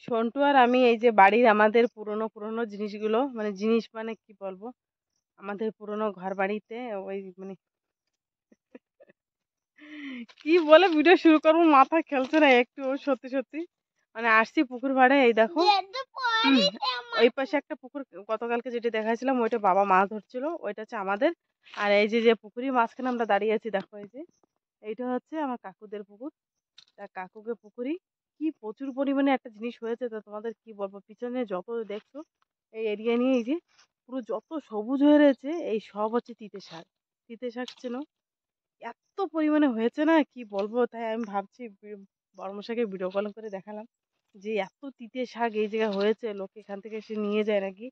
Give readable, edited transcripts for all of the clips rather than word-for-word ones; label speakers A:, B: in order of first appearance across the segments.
A: সন্টু আর আমি এই যে বাড়ির আমাদের পুরনো পুরনো জিনিসগুলো মানে জিনিস মানে কি বলবো, আমাদের পুরনো ঘর বাড়িতে ওই মানে কি বলে ভিডিও শুরু করবো মাথা খেলছে না একটু, সত্যি সত্যি মানে আসছি পুকুর পাড়ে। এই দেখো ওই পাশে একটা পুকুর গতকালকে যেটা দেখাইছিলাম ওইটা বাবা মাছ ধরছিল, ওইটা হচ্ছে আমাদের। আর এই যে যে পুকুরের মাঝখানে আমরা দাঁড়িয়ে আছি দেখো, এই যে এইটা হচ্ছে আমার কাকুদের পুকুর। তা কাকুকে পুকুরি কি প্রচুর পরিমাণে একটা জিনিস হয়েছে, তো তোমাদের কি বলবো, পিছনে যত দেখছো এই এরিয়া নিয়ে এই যে পুরো যত সবুজ হয়ে রয়েছে এই সব হচ্ছে তিতে শাক। তিতে শাক চেনো? এত পরিমাণে হয়েছে না কি বলবো, তাই আমি ভাবছি বর্মশাকে ভিডিও কল করে দেখালাম যে এত তিতে শাক এই জায়গায় হয়েছে, লোক এখান থেকে এসে নিয়ে যায় নাকি,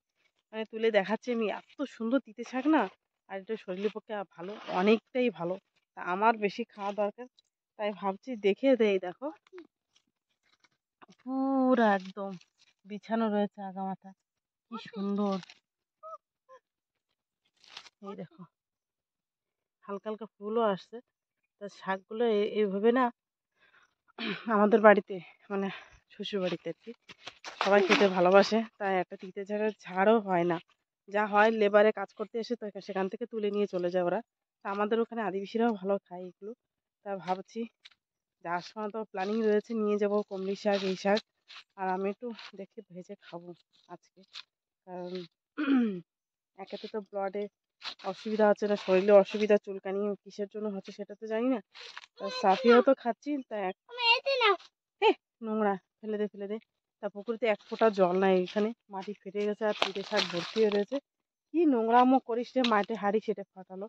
A: মানে তুলে দেখাচ্ছে আমি এত সুন্দর তিতে শাক না। আর এটা শরীরের পক্ষে ভালো, অনেকটাই ভালো। তা আমার বেশি খাওয়া দরকার, তাই ভাবছি দেখে দেই। দেখো পুরা একদম বিছানো রয়েছে আগামাথা, কি সুন্দর। এই দেখো হালকা হালকা ফুলও আসছে। তা শাকগুলো এইভাবে না আমাদের বাড়িতে মানে শ্বশুর বাড়িতে আর কি সবাই খেতে ভালোবাসে, তাই একটা তিতে ঝাড়ের ঝাড়ও হয় না, যা হয় লেবারে কাজ করতে এসে তো সেখান থেকে তুলে নিয়ে চলে যায় ওরা। তা আমাদের ওখানে আদিবাসীরাও ভালো খায় এগুলো। তা ভাবছি যাওয়ার সময় তো প্ল্যানিং রয়েছে নিয়ে যাব কমলি শাক এই শাক। আর আমি একটু দেখে ভেজে খাবো আজকে, কারণ একেতে তো ব্লাডে অসুবিধা হচ্ছে না, শরীরে অসুবিধা চুলকানি কিসের জন্য হচ্ছে সেটা তো জানি না। সাফিও তো খাচ্ছি, তা নোংরা ফেলে দে ফেলে দে। তা পুকুরিতে এক ফোঁটা জল নাই, এখানে মাটি ফেটে গেছে আর তিতে শাক ভর্তি হয়ে রয়েছে। কি নোংরামো করিস রে, মাটি হাড়ি সেটা ফাটালো।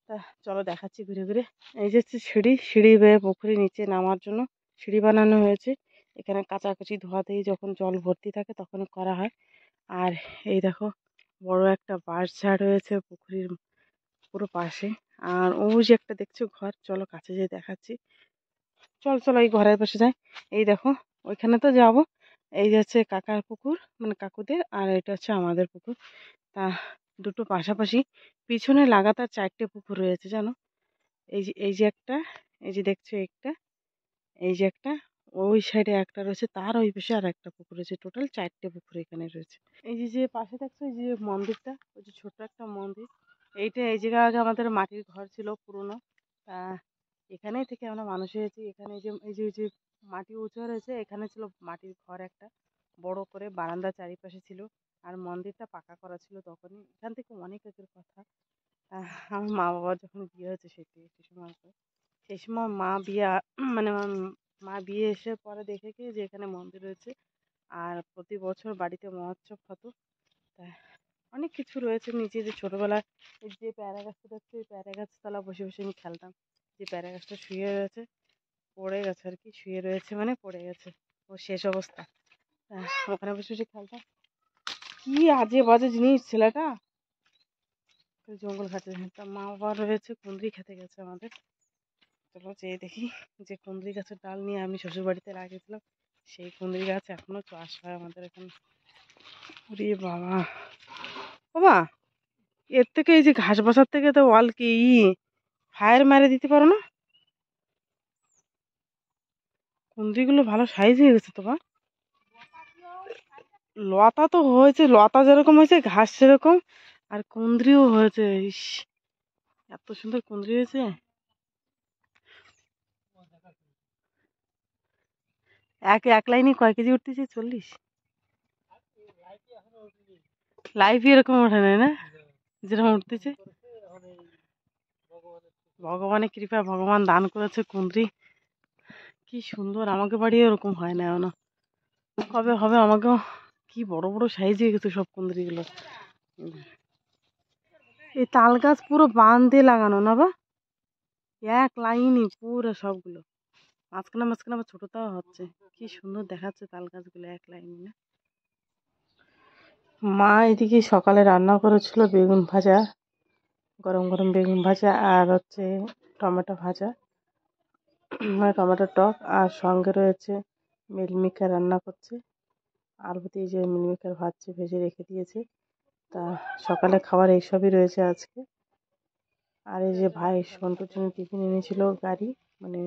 A: তা চলো দেখাচ্ছি ঘুরে ঘুরে। এই যে হচ্ছে সিঁড়ি, সিঁড়ি বেয়ে পুকুরের নিচে নামার জন্য সিঁড়ি বানানো হয়েছে। এখানে কাচাকুচি ধোয়াতেই যখন জল ভর্তি থাকে তখন করা হয়। আর এই দেখো বড় একটা বাঁশ ঝাড় রয়েছে পুকুরের পুরো পাশে। আর ওই যে একটা দেখছো ঘর, চলো কাছে যেয়ে দেখাচ্ছি। চল চলো এই ঘরের পাশে যাই। এই দেখো ওইখানে তো যাবো। এই যে হচ্ছে কাকার পুকুর মানে কাকুদের, আর এটা হচ্ছে আমাদের পুকুর। তা দুটো পাশাপাশি, পিছনে লাগাতার 4টে পুকুর রয়েছে জানো। এই যে একটা, এই যে দেখছো একটা, এই যে একটা, ওই সাইডে একটা রয়েছে, তার ওই পাশে আর একটা পুকুর রয়েছে, টোটাল 4টে পুকুর এখানে রয়েছে। এই যে যে পাশে দেখছো এই যে মন্দিরটা, ওই যে ছোট্ট একটা মন্দির, এইটা এই জায়গা আগে আমাদের মাটির ঘর ছিল পুরনো। তা এখানেই থেকে আমরা মানুষ হয়েছি। এখানে এই যে মাটি উঁচু রয়েছে, এখানে ছিল মাটির ঘর একটা বড় করে, বারান্দা চারিপাশে ছিল। আর মন্দিরটা পাকা করা ছিল তখনই, এখান থেকে অনেক আগের কথা। আমার মা বাবার যখন বিয়ে হয়েছে সে সময় তো, সেই সময় মা বিয়ে মানে আমার মা বিয়ে এসে পরে দেখে কি যে এখানে মন্দির রয়েছে। আর প্রতি বছর বাড়িতে মহোৎসব হতো। তা অনেক কিছু রয়েছে নিচে, যে ছোটবেলায় এই যে প্যারা গাছটা দেখছি, ওই প্যারা গাছ তলা বসে বসে আমি খেলতাম। যে প্যারা গাছটা শুয়ে রয়েছে, পড়ে গেছে আর কি, শুয়ে রয়েছে মানে পড়ে গেছে, ও শেষ অবস্থা। ওখানে বসে বসে খেলতাম। কি আজে বাজে জিনিস ছেলেটা, ওই জঙ্গল ঘাটে। তা মা বাবা রয়েছে, কুঁদরি খেতে গেছে আমাদের। চলো যেয়ে দেখি। যে কুঁদরি গাছের ডাল নিয়ে আমি শ্বশুর বাড়িতে লাগিয়েছিলাম, সেই কুঁদরি গাছ এখনো চাষ হয় আমাদের এখানে। ওরে বাবা, বাবা এর থেকে এই যে ঘাস বসার থেকে তো ওয়াল কি ফায়ার মেরে দিতে পারো না? কুঁদরিগুলো ভালো সাইজ হয়ে গেছে তোমার। লতা তো হয়েছে, লতা যেরকম হয়েছে ঘাস সেরকম, আর কুঁদরিও হয়েছে। ইস, এত সুন্দর কুঁদরি হয়েছে। এক লাইনে কয় কেজি উঠতেছে? 40? লাইফ এরকম ওঠে নাই না, যেরকম উঠতেছে। ভগবানের কৃপা, ভগবান দান করেছে কুঁদরি, কি সুন্দর। আমাকে বাড়ি এরকম হয় না এখনো, কবে হবে আমাকেও। কি বড় বড় সাইজ হয়ে গেছে সব কুঁদরিগুলো। এই তাল গাছ পুরো বান দিয়ে লাগানো না বা, এক লাইনই পুরো সবগুলো, মাঝখানে মাঝখানে আবার ছোটটাও হচ্ছে। কি সুন্দর দেখাচ্ছে তাল গাছগুলো এক লাইনে না। মা এদিকে সকালে রান্না করেছিল বেগুন ভাজা, গরম গরম বেগুন ভাজা, আর হচ্ছে টমেটো ভাজা, মানে টমেটো টক, আর সঙ্গে রয়েছে মিলমিকার রান্না করছে। আলু দিয়ে যে মিলমিকার ভাজছে, ভেজে রেখে দিয়েছে। তা সকালে খাবার এইসবই রয়েছে আজকে। আর এই যে ভাই সন্তুর জন্য টিফিন এনেছিল গাড়ি, মানে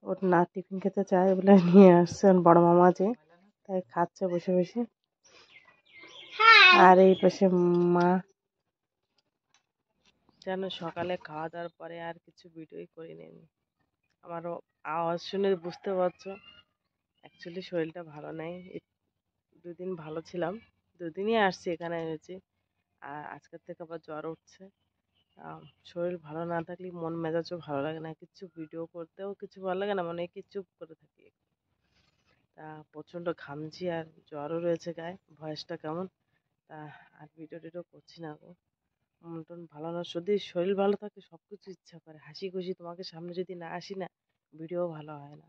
A: ওর না টিফিন খেতে চায় বলে নিয়ে আসছে বড় মামা যে। তা তাই খাচ্ছে বসে বসে। আর এই পাশে মা। যেন সকালে খাওয়া দাওয়ার পরে আর কিছু ভিডিওই করে নিইনি। আমারও আওয়াজ শুনে বুঝতে পারছো অ্যাকচুয়ালি শরীরটা ভালো নেই। দুদিন ভালো ছিলাম, দুদিনই আসছি এখানে হয়েছি, আর আজকের থেকে আবার জ্বর উঠছে। শরীর ভালো না থাকলে মন মেজাজও ভালো লাগে না, কিছু ভিডিও করতেও কিছু ভালো লাগে না, মনে হয় কি চুপ করে থাকি। তা প্রচণ্ড ঘামছি আর জ্বরও রয়েছে গায়ে, ভয়েসটা কেমন। তা আর ভিডিও টিডিও করছি না গো, মন টন ভালো না। যদি শরীর ভালো থাকে সব কিছু ইচ্ছা করে, হাসি খুশি তোমাকে সামনে যদি না আসি না, ভিডিও ভালো হয় না।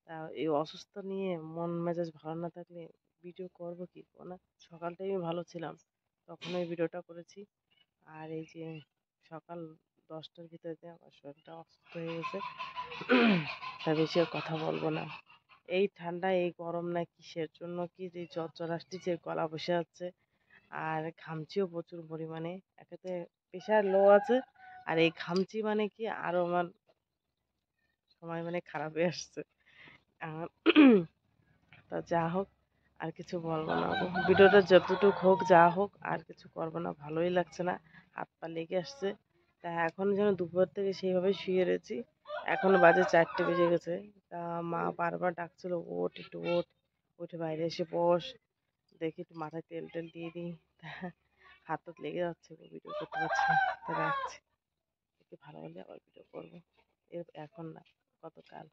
A: তা এই অসুস্থ নিয়ে মন মেজাজ ভালো না থাকলে ভিডিও করবো কি না। সকালটাই আমি ভালো ছিলাম, তখন ওই ভিডিওটা করেছি। আর এই যে সকাল 10টার ভিতরে আমার শরীরটা অসুস্থ হয়ে গেছে। তা বেশি আর কথা বলবো না। এই ঠান্ডা এই গরম না কিসের জন্য কি যে জ্বর জ্বর আসতেছে, গলা বসে যাচ্ছে, আর ঘামচিও প্রচুর পরিমাণে। একেতে প্রেশার লো আছে, আর এই ঘামচি মানে কি আরো আমার সময় মানে খারাপ হয়ে আসছে। আর তা যা হোক, আর কিছু বলবো না গো। ভিডিওটা যতটুক হোক যা হোক, আর কিছু করবো না, ভালোই লাগছে না, হাত পা লেগে আসছে। তা এখন যেন দুপুর থেকে সেইভাবে শুয়ে রয়েছি। এখন বাজে 4টে বেজে গেছে। তা মা বারবার ডাকছিল, ওঠ একটু ওঠ, উঠে বাইরে এসে বস, দেখি একটু মাথায় তেল টেল দিয়ে দিই। তা হাত টাত লেগে যাচ্ছে, ভিডিও করতে পারছি না। তা রাখছি, একটু ভালো হলে আবার ভিডিও করবো, এখন না, গতকাল।